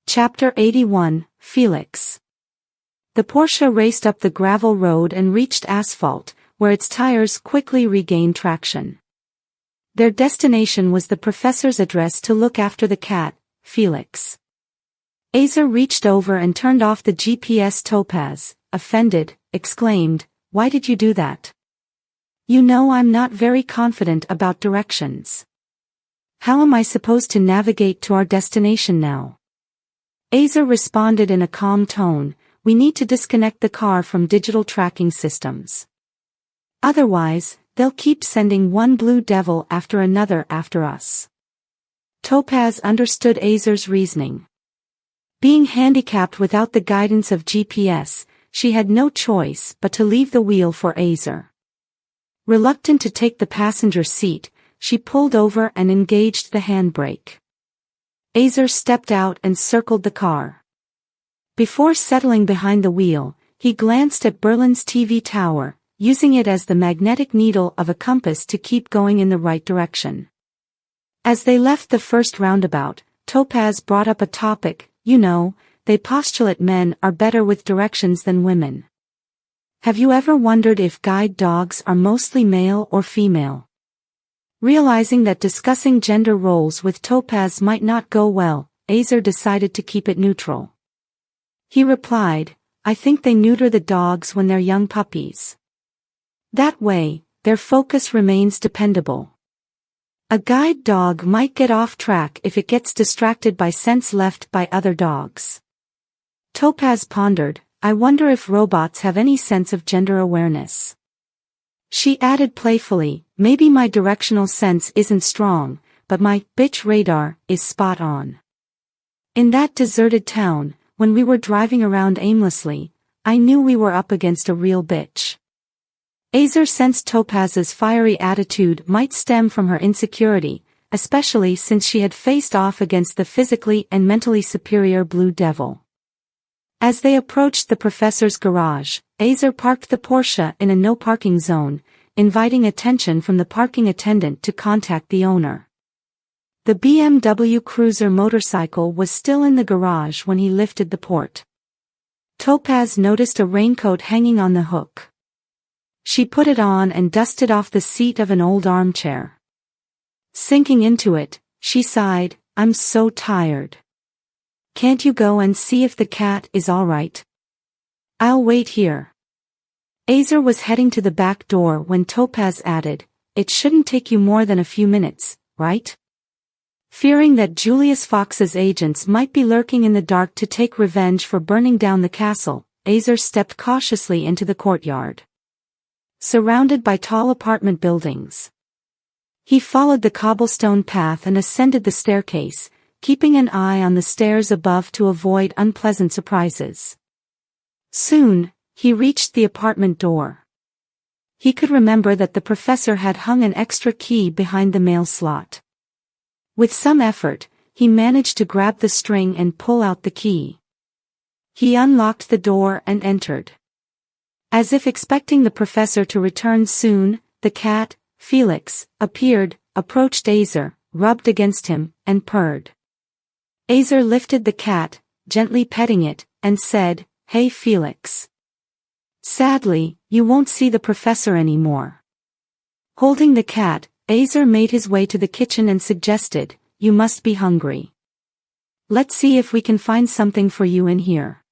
Chapter 81, Felix. The Porsche raced up the gravel road and reached asphalt, where its tires quickly regained traction. Their destination was the professor's address to look after the cat, Felix. Azer reached over and turned off the GPS. Topaz, offended, exclaimed, "Why did you do that? You know I'm not very confident about directions. How am I supposed to navigate to our destination now?" Azer responded in a calm tone, "We need to disconnect the car from digital tracking systems. Otherwise, they'll keep sending one blue devil after another after us." Topaz understood Azer's reasoning. Being handicapped without the guidance of GPS, she had no choice but to leave the wheel for Azer. Reluctant to take the passenger seat, she pulled over and engaged the handbrake. Azer stepped out and circled the car. Before settling behind the wheel, he glanced at Berlin's TV tower, using it as the magnetic needle of a compass to keep going in the right direction. As they left the first roundabout, Topaz brought up a topic. "You know, they postulate men are better with directions than women. Have you ever wondered if guide dogs are mostly male or female?" Realizing that discussing gender roles with Topaz might not go well, Azer decided to keep it neutral. He replied, "I think they neuter the dogs when they're young puppies. That way, their focus remains dependable. A guide dog might get off track if it gets distracted by scents left by other dogs." Topaz pondered, "I wonder if robots have any sense of gender awareness." She added playfully, "Maybe my directional sense isn't strong, but my bitch radar is spot on. In that deserted town, when we were driving around aimlessly, I knew we were up against a real bitch." Azer sensed Topaz's fiery attitude might stem from her insecurity, especially since she had faced off against the physically and mentally superior Blue Devil. As they approached the professor's garage, Azer parked the Porsche in a no-parking zone, inviting attention from the parking attendant to contact the owner. The BMW Cruiser motorcycle was still in the garage when he lifted the port. Topaz noticed a raincoat hanging on the hook. She put it on and dusted off the seat of an old armchair. Sinking into it, she sighed, "I'm so tired. Can't you go and see if the cat is all right? I'll wait here." Azer was heading to the back door when Topaz added, "It shouldn't take you more than a few minutes, right?" Fearing that Julius Fox's agents might be lurking in the dark to take revenge for burning down the castle, Azer stepped cautiously into the courtyard. Surrounded by tall apartment buildings, he followed the cobblestone path and ascended the staircase, keeping an eye on the stairs above to avoid unpleasant surprises. Soon, he reached the apartment door. He could remember that the professor had hung an extra key behind the mail slot. With some effort, he managed to grab the string and pull out the key. He unlocked the door and entered. As if expecting the professor to return soon, the cat, Felix, appeared, approached Azer, rubbed against him, and purred. Azer lifted the cat, gently petting it, and said, "Hey Felix. Sadly, you won't see the professor anymore." Holding the cat, Azer made his way to the kitchen and suggested, "You must be hungry. Let's see if we can find something for you in here."